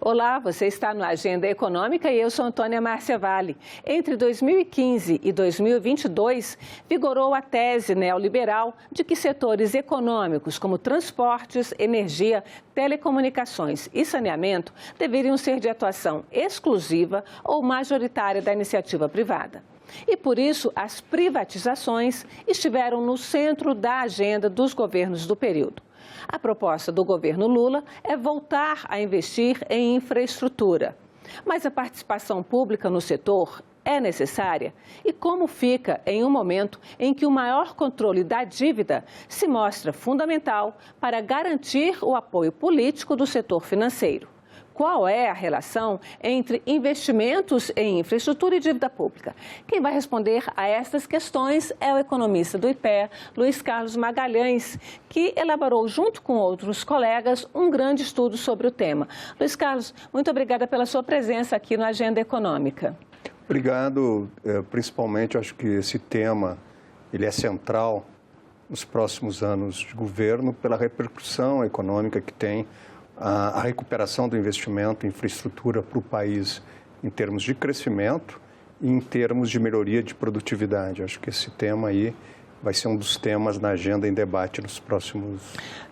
Olá, você está no Agenda Econômica e eu sou Antônia Márcia Vale. Entre 2015 e 2022, vigorou a tese neoliberal de que setores econômicos como transportes, energia, telecomunicações e saneamento deveriam ser de atuação exclusiva ou majoritária da iniciativa privada. E por isso, as privatizações estiveram no centro da agenda dos governos do período. A proposta do governo Lula é voltar a investir em infraestrutura. Mas a participação pública no setor é necessária? E como fica em um momento em que o maior controle da dívida se mostra fundamental para garantir o apoio político do setor financeiro? Qual é a relação entre investimentos em infraestrutura e dívida pública? Quem vai responder a estas questões é o economista do IPEA, Luiz Carlos Magalhães, que elaborou, junto com outros colegas, um grande estudo sobre o tema. Luiz Carlos, muito obrigada pela sua presença aqui no Agenda Econômica. Obrigado. Principalmente, acho que esse tema ele é central nos próximos anos de governo pela repercussão econômica que tem a recuperação do investimento em infraestrutura para o país em termos de crescimento e em termos de melhoria de produtividade. Acho que esse tema aí vai ser um dos temas na agenda em debate nos próximos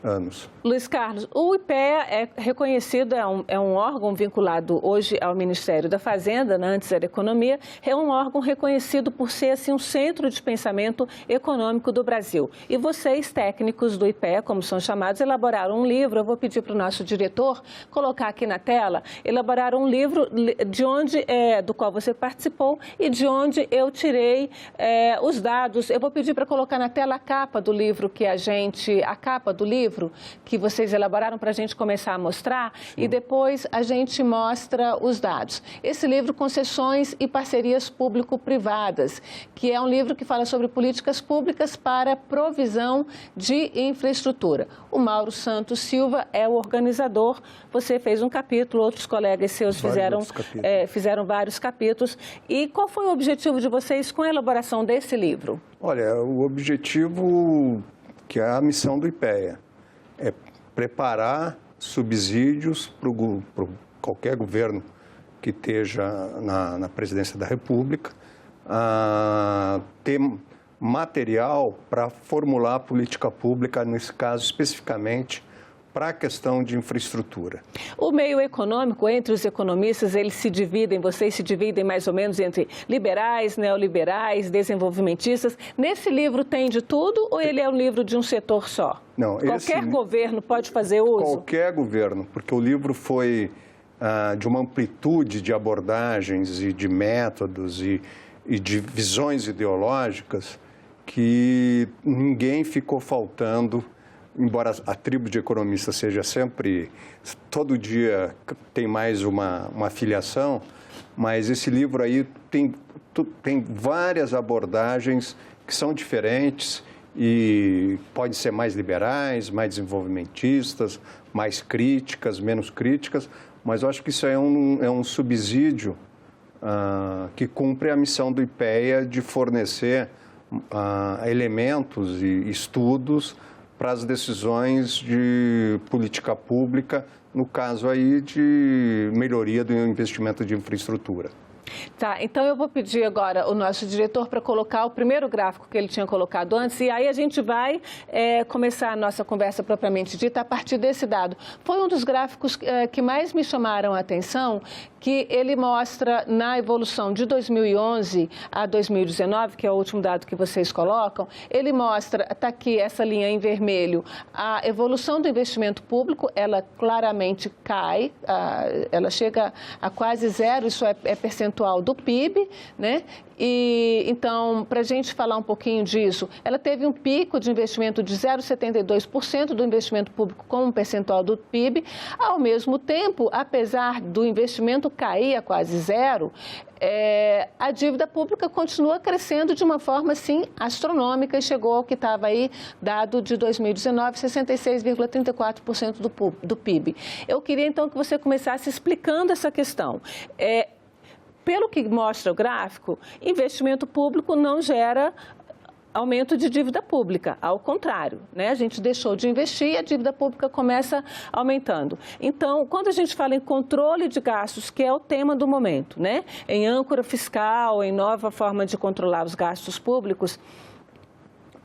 anos. Luiz Carlos, o IPEA é reconhecido, é um órgão vinculado hoje ao Ministério da Fazenda, antes era Economia, é um órgão reconhecido por ser assim, um centro de pensamento econômico do Brasil. E vocês, técnicos do IPEA, como são chamados, elaboraram um livro, eu vou pedir para o nosso diretor colocar aqui na tela, elaboraram um livro de onde, do qual você participou e de onde eu tirei os dados. Eu vou pedir para colocar na tela a capa do livro a capa do livro que vocês elaboraram para a gente começar a mostrar. Sim. E depois a gente mostra os dados. Esse livro, Concessões e Parcerias Público-Privadas, que é um livro que fala sobre políticas públicas para provisão de infraestrutura. O Mauro Santos Silva é o organizador. Você fez um capítulo, outros colegas seus fizeram vários capítulos. E qual foi o objetivo de vocês com a elaboração desse livro? Olha, o objetivo, que é a missão do IPEA, é preparar subsídios para qualquer governo que esteja na presidência da República, ter material para formular a política pública, nesse caso especificamente, para a questão de infraestrutura. O meio econômico, entre os economistas, vocês se dividem mais ou menos entre liberais, neoliberais, desenvolvimentistas. Nesse livro tem de tudo ou ele é um livro de um setor só? Não, qualquer governo pode fazer uso? Qualquer governo, porque o livro foi de uma amplitude de abordagens e de métodos e de visões ideológicas que ninguém ficou faltando. Embora a tribo de economistas seja sempre, todo dia tem mais uma filiação, mas esse livro aí tem várias abordagens que são diferentes e podem ser mais liberais, mais desenvolvimentistas, mais críticas, menos críticas, mas eu acho que isso é um subsídio que cumpre a missão do IPEA de fornecer elementos e estudos para as decisões de política pública, no caso aí de melhoria do investimento de infraestrutura. Tá, então eu vou pedir agora o nosso diretor para colocar o primeiro gráfico que ele tinha colocado antes e aí a gente vai começar a nossa conversa propriamente dita a partir desse dado. Foi um dos gráficos que mais me chamaram a atenção, que ele mostra na evolução de 2011 a 2019, que é o último dado que vocês colocam, ele mostra, está aqui essa linha em vermelho, a evolução do investimento público, ela claramente cai, ela chega a quase zero, isso é percentual do PIB, né? E, então, para a gente falar um pouquinho disso, ela teve um pico de investimento de 0,72% do investimento público como percentual do PIB. Ao mesmo tempo, apesar do investimento cair a quase zero, a dívida pública continua crescendo de uma forma, sim, astronômica e chegou ao que estava aí, dado de 2019, 66,34% do PIB. Eu queria, então, que você começasse explicando essa questão. Pelo que mostra o gráfico, investimento público não gera aumento de dívida pública, ao contrário, né? A gente deixou de investir e a dívida pública começa aumentando. Então, quando a gente fala em controle de gastos, que é o tema do momento, né? Em âncora fiscal, em nova forma de controlar os gastos públicos,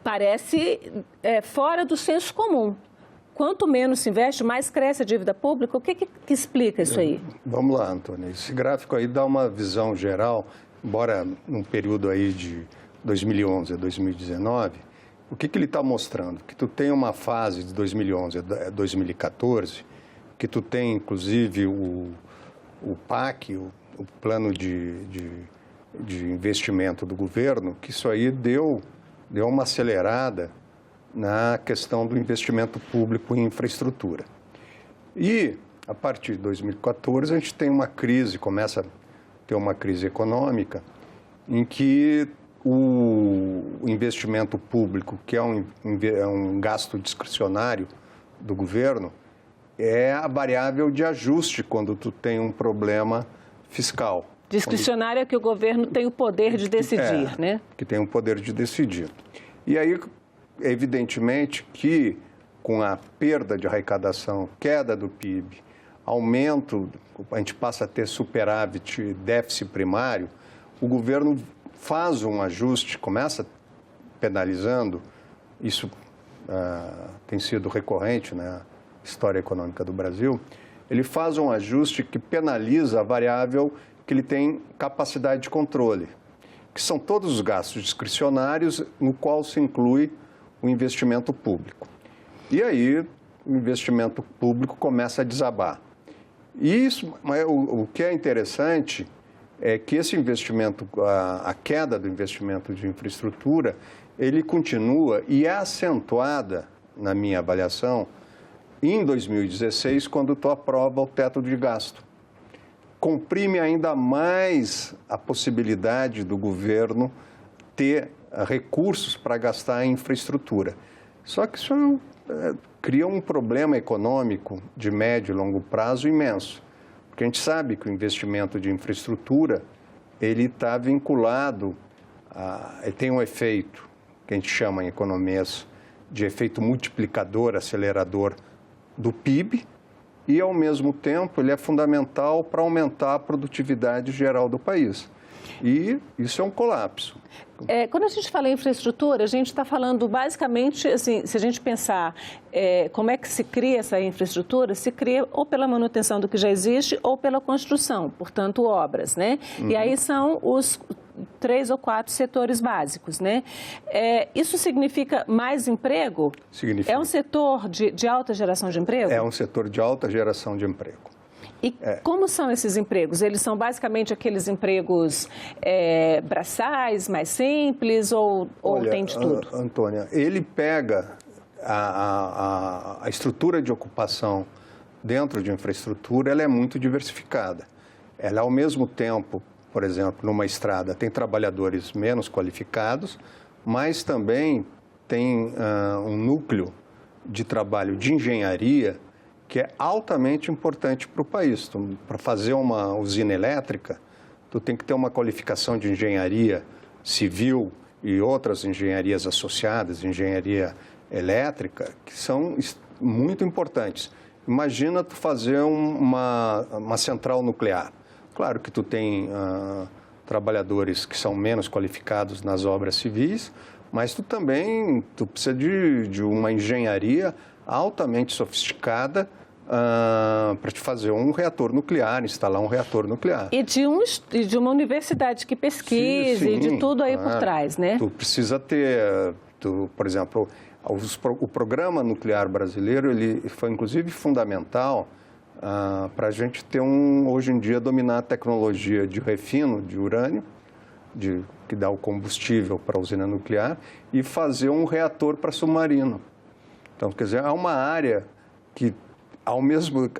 parece fora do senso comum. Quanto menos se investe, mais cresce a dívida pública. O que explica isso aí? Vamos lá, Antônia. Esse gráfico aí dá uma visão geral, embora num período aí de 2011 a 2019, o que ele está mostrando? Que tu tem uma fase de 2011 a 2014, que tu tem, inclusive, o PAC, o Plano de Investimento do governo, que isso aí deu uma acelerada na questão do investimento público em infraestrutura. E, a partir de 2014, a gente tem uma crise, começa a ter uma crise econômica, em que o investimento público, que é um gasto discricionário do governo, é a variável de ajuste quando tu tem um problema fiscal. Discricionário é que o governo tem o poder de decidir, né? Que tem o poder de decidir. E aí, evidentemente que com a perda de arrecadação, queda do PIB, aumento, a gente passa a ter superávit, déficit primário, o governo faz um ajuste, começa penalizando, isso tem sido recorrente na história econômica do Brasil, ele faz um ajuste que penaliza a variável que ele tem capacidade de controle, que são todos os gastos discricionários no qual se inclui o investimento público. E aí o investimento público começa a desabar. E isso, o que é interessante é que esse investimento, a queda do investimento de infraestrutura, ele continua e é acentuada, na minha avaliação, em 2016, quando tu aprova o teto de gasto. Comprime ainda mais a possibilidade do governo ter recursos para gastar em infraestrutura. Só que isso cria um problema econômico de médio e longo prazo imenso. Porque a gente sabe que o investimento de infraestrutura, ele está vinculado, ele tem um efeito, que a gente chama em economias de efeito multiplicador, acelerador do PIB, e, ao mesmo tempo, ele é fundamental para aumentar a produtividade geral do país. E isso é um colapso. Quando a gente fala em infraestrutura, a gente está falando basicamente, assim, se a gente pensar como é que se cria essa infraestrutura, se cria ou pela manutenção do que já existe ou pela construção, portanto, obras, né? Uhum. E aí são os 3 ou 4 setores básicos, né? Isso significa mais emprego? Significa. É um setor de alta geração de emprego? É um setor de alta geração de emprego. E como são esses empregos? Eles são basicamente aqueles empregos braçais, mais simples, ou tem de tudo? Antônia, ele pega a estrutura de ocupação dentro de infraestrutura, ela é muito diversificada. Ela, ao mesmo tempo, por exemplo, numa estrada, tem trabalhadores menos qualificados, mas também tem um núcleo de trabalho de engenharia que é altamente importante para o país. Para fazer uma usina elétrica, tu tem que ter uma qualificação de engenharia civil e outras engenharias associadas, engenharia elétrica, que são muito importantes. Imagina tu fazer uma central nuclear. Claro que tu tem trabalhadores que são menos qualificados nas obras civis, mas tu precisa de uma engenharia altamente sofisticada para te fazer um reator nuclear, instalar um reator nuclear. E de uma universidade que pesquise, sim, de tudo aí por trás, né? Tu precisa ter, por exemplo, o programa nuclear brasileiro, ele foi inclusive fundamental para a gente ter hoje em dia, dominar a tecnologia de refino de urânio, que dá o combustível para a usina nuclear, e fazer um reator para submarino. Então, quer dizer, é uma área que,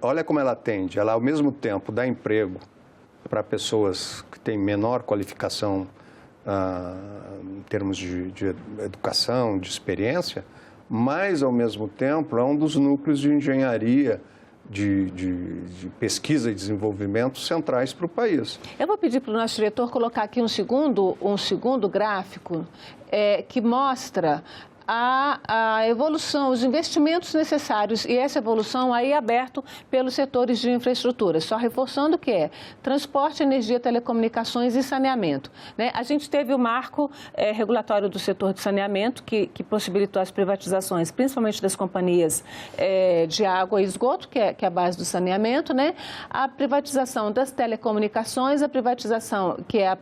olha como ela atende, ela ao mesmo tempo dá emprego para pessoas que têm menor qualificação em termos de educação, de experiência, mas ao mesmo tempo é um dos núcleos de engenharia de pesquisa e desenvolvimento centrais para o país. Eu vou pedir para o nosso diretor colocar aqui um segundo gráfico que mostra a evolução, os investimentos necessários e essa evolução aí aberto pelos setores de infraestrutura, só reforçando que é transporte, energia, telecomunicações e saneamento, né? A gente teve o marco regulatório do setor de saneamento que possibilitou as privatizações, principalmente das companhias de água e esgoto, que é a base do saneamento, né? A privatização das telecomunicações, a privatização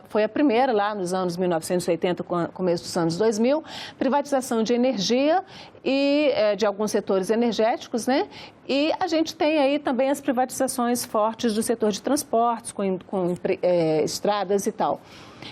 foi a primeira lá nos anos 1980, começo dos anos 2000, privatização de energia e de alguns setores energéticos, né? E a gente tem aí também as privatizações fortes do setor de transportes, com estradas e tal.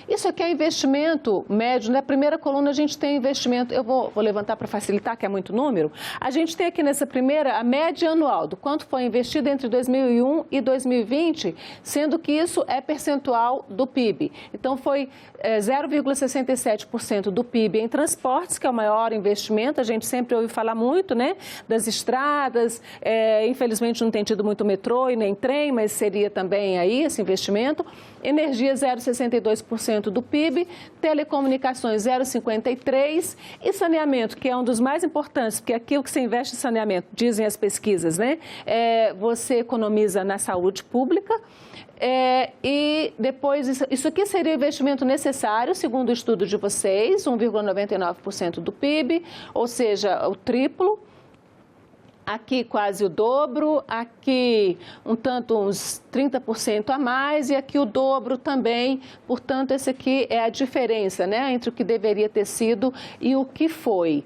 Isso aqui é investimento médio. Na primeira coluna a gente tem investimento, eu vou levantar para facilitar, que é muito número. A gente tem aqui nessa primeira a média anual do quanto foi investido entre 2001 e 2020, sendo que isso é percentual do PIB. Então foi 0,67% do PIB em transportes, que é o maior investimento. A gente sempre ouve falar muito, né, das estradas, infelizmente não tem tido muito metrô e nem trem, mas seria também aí esse investimento. Energia 0,62% do PIB, telecomunicações 0,53% e saneamento, que é um dos mais importantes, porque aquilo que você investe em saneamento, dizem as pesquisas, né? Você economiza na saúde pública. E depois, isso aqui seria o investimento necessário, segundo o estudo de vocês, 1,99% do PIB, ou seja, o triplo. Aqui quase o dobro, aqui uns 30% a mais e aqui o dobro também. Portanto, esse aqui é a diferença, né, entre o que deveria ter sido e o que foi.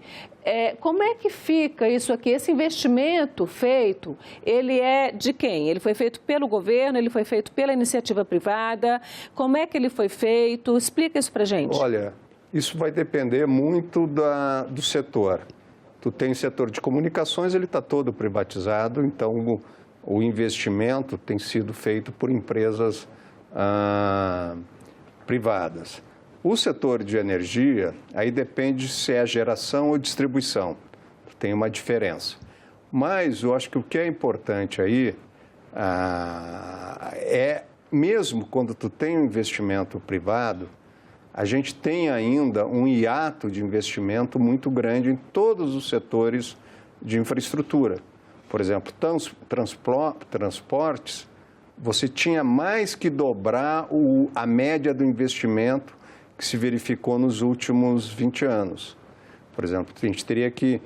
Como é que fica isso aqui? Esse investimento feito, ele é de quem? Ele foi feito pelo governo, ele foi feito pela iniciativa privada? Como é que ele foi feito? Explica isso para a gente. Olha, isso vai depender muito do setor. Tu tem o setor de comunicações, ele está todo privatizado, então o investimento tem sido feito por empresas privadas. O setor de energia, aí depende se é geração ou distribuição, tem uma diferença. Mas eu acho que o que é importante aí mesmo quando tu tem um investimento privado, a gente tem ainda um hiato de investimento muito grande em todos os setores de infraestrutura. Por exemplo, transportes, você tinha mais que dobrar a média do investimento que se verificou nos últimos 20 anos. Por exemplo, a gente teria que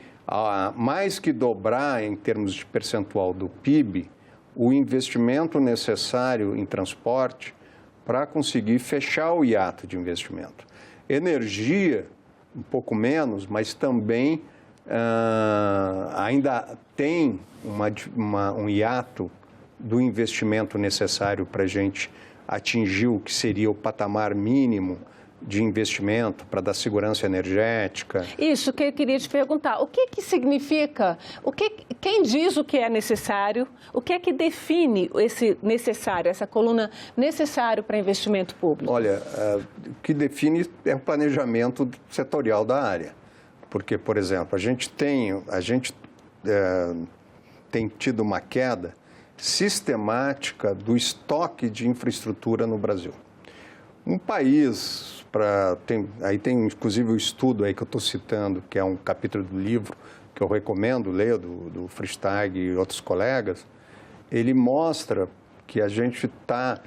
mais que dobrar em termos de percentual do PIB o investimento necessário em transporte para conseguir fechar o hiato de investimento. Energia, um pouco menos, mas também ainda tem um hiato do investimento necessário para a gente atingir o que seria o patamar mínimo de investimento para dar segurança energética. Isso que eu queria te perguntar. O que significa, quem diz o que é necessário, o que é que define esse necessário, essa coluna necessário para investimento público? Olha, o que define é o planejamento setorial da área. Porque, por exemplo, a gente tem tido uma queda sistemática do estoque de infraestrutura no Brasil. Um país, aí tem inclusive o estudo aí que eu estou citando, que é um capítulo do livro que eu recomendo ler, do Fristag e outros colegas, ele mostra que a gente está,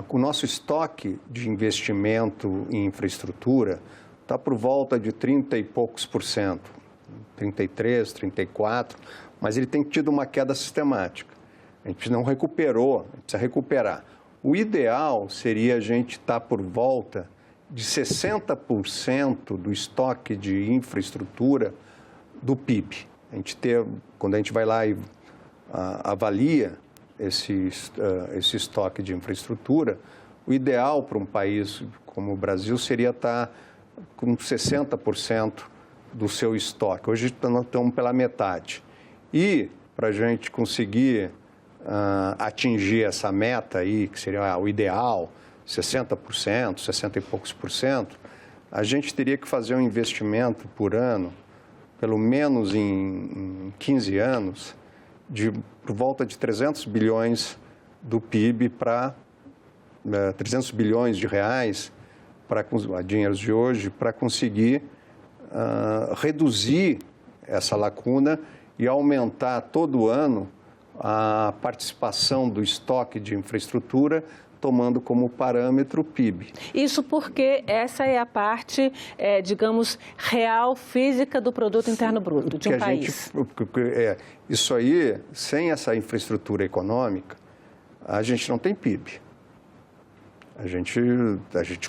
com o nosso estoque de investimento em infraestrutura, está por volta de 30 e poucos %, 33, 34, mas ele tem tido uma queda sistemática. A gente não recuperou, a gente precisa recuperar. O ideal seria a gente estar por volta de 60% do estoque de infraestrutura do PIB. Quando a gente vai lá e avalia esse estoque de infraestrutura, o ideal para um país como o Brasil seria estar com 60% do seu estoque. Hoje estamos pela metade. E para a gente conseguir atingir essa meta aí, que seria o ideal, 60%, 60 e poucos %, a gente teria que fazer um investimento por ano, pelo menos em 15 anos, por volta de 300 bilhões do PIB para 300 bilhões de reais, para dinheiros de hoje, para conseguir reduzir essa lacuna e aumentar todo ano a participação do estoque de infraestrutura, tomando como parâmetro o PIB. Isso porque essa é a parte, digamos, real, física do produto interno bruto de um país. Isso aí, sem essa infraestrutura econômica, a gente não tem PIB. A gente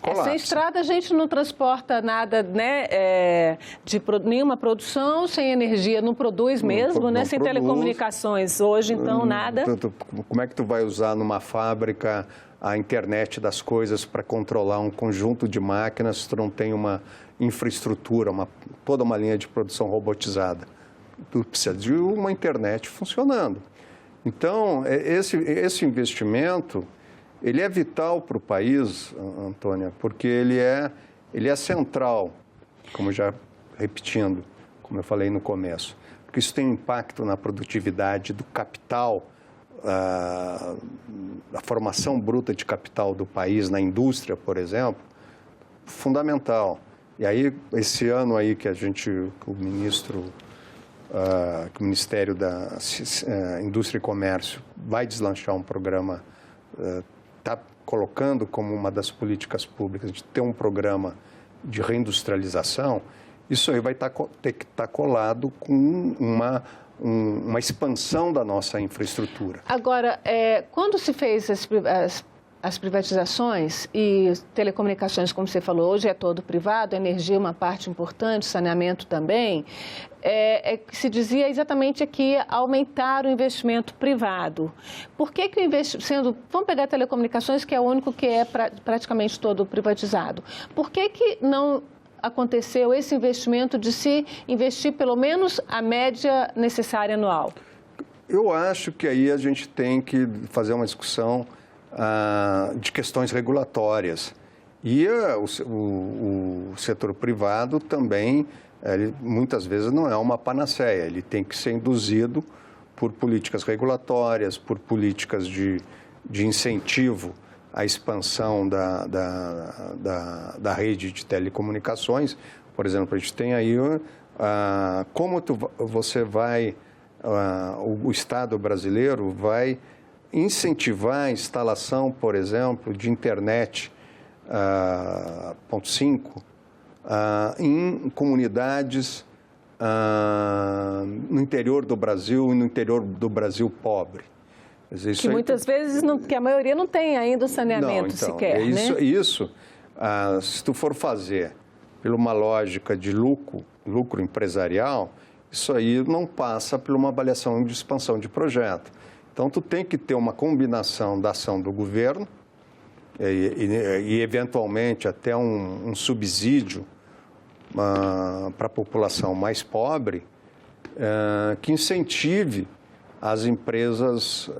colapsa. Sem estrada a gente não transporta nada, né, de nenhuma produção, sem energia não produz mesmo, né, sem telecomunicações hoje, então nada. Como é que tu vai usar numa fábrica a internet das coisas para controlar um conjunto de máquinas se tu não tem uma infraestrutura, toda uma linha de produção robotizada? Tu precisa de uma internet funcionando. Então, esse investimento, ele é vital para o país, Antônia, porque ele é central, como já repetindo, como eu falei no começo, porque isso tem um impacto na produtividade do capital, a formação bruta de capital do país, na indústria, por exemplo, fundamental. E aí, esse ano aí que o Ministério da Indústria e Comércio vai deslanchar um programa, está colocando como uma das políticas públicas de ter um programa de reindustrialização, isso aí vai ter que estar colado com uma expansão da nossa infraestrutura. Agora, quando se fez as privatizações e telecomunicações, como você falou, hoje é todo privado, energia é uma parte importante, saneamento também, se dizia exatamente que aumentar o investimento privado. Por que o investimento, vamos pegar telecomunicações, que é o único que é praticamente todo privatizado, por que não aconteceu esse investimento de se investir pelo menos a média necessária anual? Eu acho que aí a gente tem que fazer uma discussão de questões regulatórias. E o setor privado também, muitas vezes, não é uma panaceia. Ele tem que ser induzido por políticas regulatórias, por políticas de incentivo à expansão da rede de telecomunicações. Por exemplo, a gente tem aí como você vai, o Estado brasileiro vai incentivar a instalação, por exemplo, de internet 0.5 em comunidades no interior do Brasil e no interior do Brasil pobre. Dizer, que muitas vezes, que a maioria não tem ainda o saneamento sequer, né? Se tu for fazer por uma lógica de lucro empresarial, isso aí não passa por uma avaliação de expansão de projeto. Então, tu tem que ter uma combinação da ação do governo e eventualmente, até um subsídio para a população mais pobre que incentive as empresas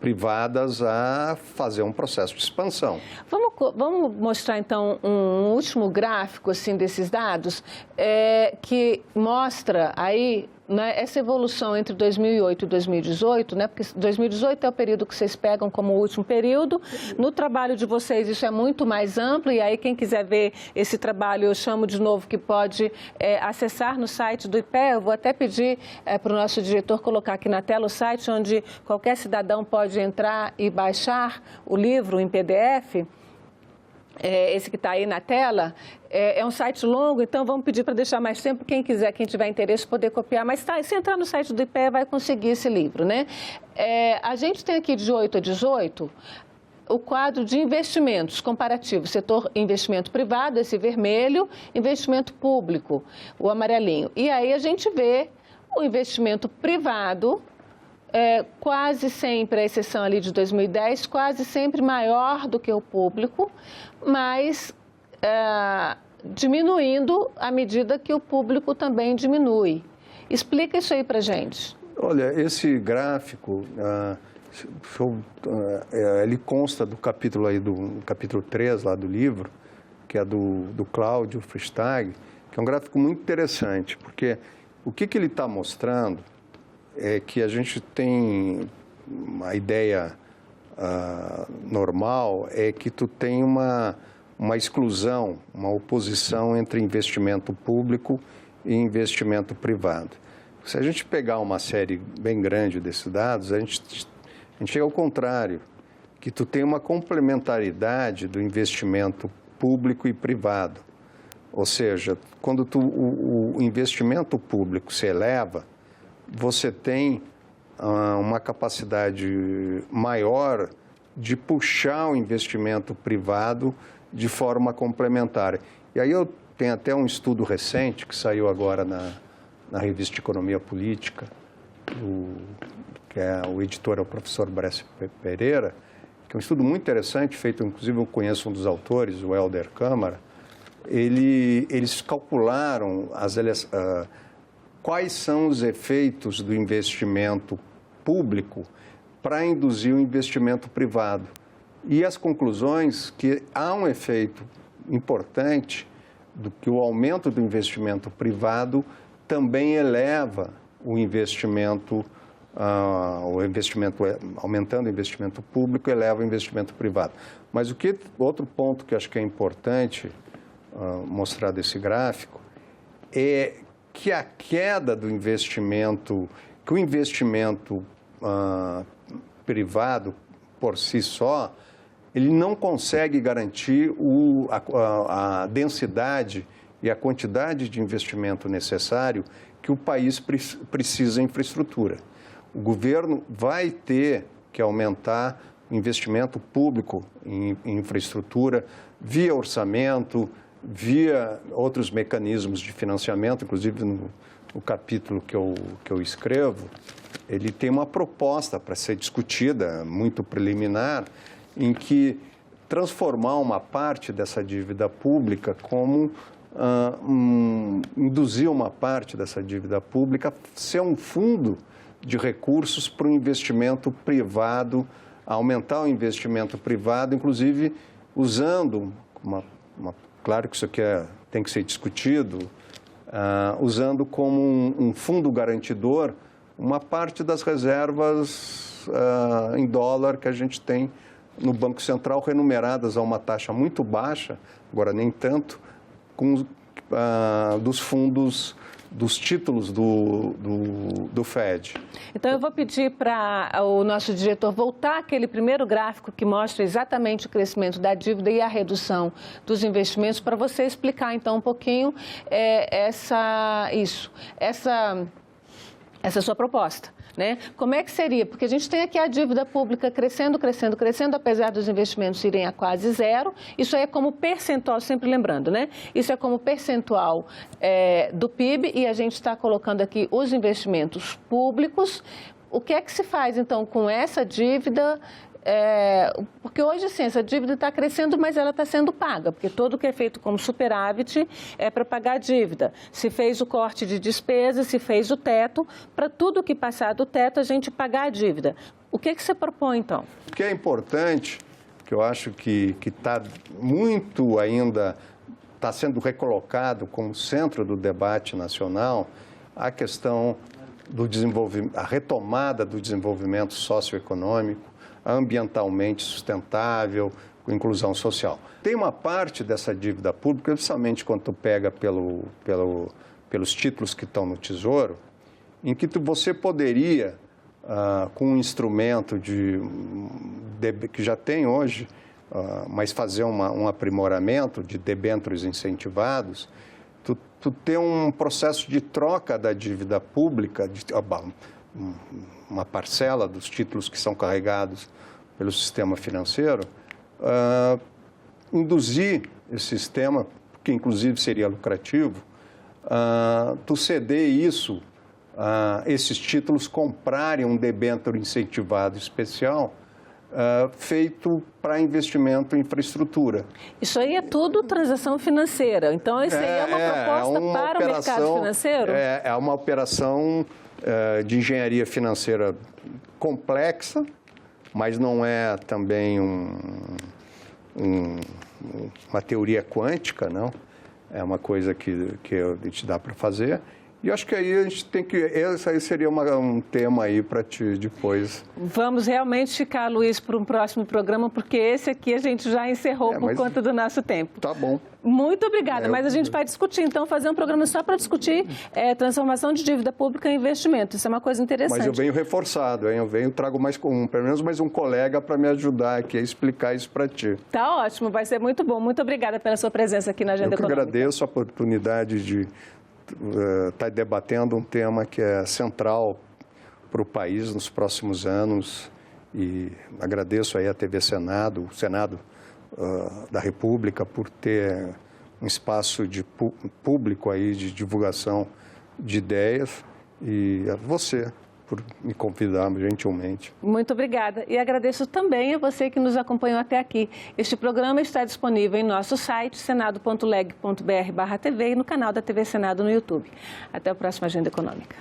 privadas a fazer um processo de expansão. Vamos mostrar, então, um último gráfico assim, desses dados que mostra aí, né, essa evolução entre 2008 e 2018, né, porque 2018 é o período que vocês pegam como o último período. No trabalho de vocês isso é muito mais amplo e aí quem quiser ver esse trabalho eu chamo de novo que pode acessar no site do IPEA. Eu vou até pedir para o nosso diretor colocar aqui na tela o site onde qualquer cidadão pode entrar e baixar o livro em PDF. Esse que está aí na tela, é um site longo, então vamos pedir para deixar mais tempo, quem quiser, quem tiver interesse, poder copiar. Mas se entrar no site do IPEA, vai conseguir esse livro, né? A gente tem aqui de 8 a 18 o quadro de investimentos comparativos, setor investimento privado, esse vermelho, investimento público, o amarelinho. E aí a gente vê o investimento privado, quase sempre, à exceção ali de 2010, quase sempre maior do que o público, mas diminuindo à medida que o público também diminui. Explica isso aí para a gente. Olha, esse gráfico, ele consta do capítulo aí, do capítulo 3 lá do livro, que é do Cláudio Fristag, que é um gráfico muito interessante, porque o que ele está mostrando é que a gente tem uma ideia normal, é que tu tem uma exclusão, uma oposição entre investimento público e investimento privado. Se a gente pegar uma série bem grande desses dados, a gente chega ao contrário, que tu tem uma complementaridade do investimento público e privado. Ou seja, quando o investimento público se eleva, você tem uma capacidade maior de puxar o investimento privado de forma complementar. E aí eu tenho até um estudo recente que saiu agora na revista Economia Política, que o editor é o professor Brescia Pereira, que é um estudo muito interessante, feito, inclusive eu conheço um dos autores, o Helder Câmara. Eles calcularam quais são os efeitos do investimento público para induzir o investimento privado. E as conclusões que há um efeito importante do que o aumento do investimento privado também eleva o investimento, aumentando o investimento público, eleva o investimento privado. Mas outro ponto que acho que é importante mostrar desse gráfico é que a queda do investimento, que o investimento privado por si só, ele não consegue garantir a densidade e a quantidade de investimento necessário que o país precisa em infraestrutura. O governo vai ter que aumentar o investimento público em infraestrutura via orçamento, via outros mecanismos de financiamento, inclusive no capítulo que eu escrevo, ele tem uma proposta para ser discutida, muito preliminar, em que transformar uma parte dessa dívida pública como induzir uma parte dessa dívida pública a ser um fundo de recursos para o investimento privado, aumentar o investimento privado, inclusive usando claro que isso aqui tem que ser discutido, usando como um fundo garantidor uma parte das reservas em dólar que a gente tem no Banco Central, renumeradas a uma taxa muito baixa, agora nem tanto, dos fundos, dos títulos do FED. Então, eu vou pedir para o nosso diretor voltar àquele primeiro gráfico que mostra exatamente o crescimento da dívida e a redução dos investimentos, para você explicar, então, um pouquinho essa sua proposta. Né? Como é que seria? Porque a gente tem aqui a dívida pública crescendo, crescendo, crescendo, apesar dos investimentos irem a quase zero. Isso aí é como percentual, sempre lembrando, né? Isso é como percentual do PIB e a gente está colocando aqui os investimentos públicos. O que é que se faz, então, com essa dívida? Porque hoje, sim, essa dívida está crescendo, mas ela está sendo paga, porque tudo que é feito como superávit é para pagar a dívida. Se fez o corte de despesas, se fez o teto, para tudo que passar do teto, a gente pagar a dívida. O que você propõe, então? O que é importante, que eu acho que está muito ainda, está sendo recolocado como centro do debate nacional, a questão do desenvolvimento, a retomada do desenvolvimento socioeconômico, ambientalmente sustentável, com inclusão social. Tem uma parte dessa dívida pública, principalmente quando tu pega pelos títulos que estão no Tesouro, em que você poderia, com um instrumento que já tem hoje, mas fazer um aprimoramento de debêntures incentivados, tu ter um processo de troca da dívida pública, uma parcela dos títulos que são carregados pelo sistema financeiro, induzir esse sistema, que inclusive seria lucrativo, tu ceder isso, esses títulos comprarem um debênture incentivado especial feito para investimento em infraestrutura. Isso aí é tudo transação financeira, então isso aí é uma proposta para o mercado financeiro? É uma operação de engenharia financeira complexa, mas não é também uma teoria quântica, não. É uma coisa que dá para fazer E eu acho que aí a gente tem que... Esse aí seria um tema aí para ti depois. Vamos realmente ficar, Luiz, para um próximo programa, porque esse aqui a gente já encerrou por conta do nosso tempo. Tá bom. Muito obrigada, mas a gente vai discutir, então, fazer um programa só para discutir transformação de dívida pública em investimento. Isso é uma coisa interessante. Mas eu venho reforçado, hein? Trago pelo menos mais um colega para me ajudar aqui a explicar isso para ti. Tá ótimo, vai ser muito bom. Muito obrigada pela sua presença aqui na Agenda Econômica. Eu que agradeço a oportunidade de estar debatendo um tema que é central para o país nos próximos anos e agradeço aí a TV Senado, o Senado da República por ter um espaço público aí de divulgação de ideias e a você por me convidar gentilmente. Muito obrigada. E agradeço também a você que nos acompanhou até aqui. Este programa está disponível em nosso site, senado.leg.br/TV e no canal da TV Senado no YouTube. Até a próxima Agenda Econômica.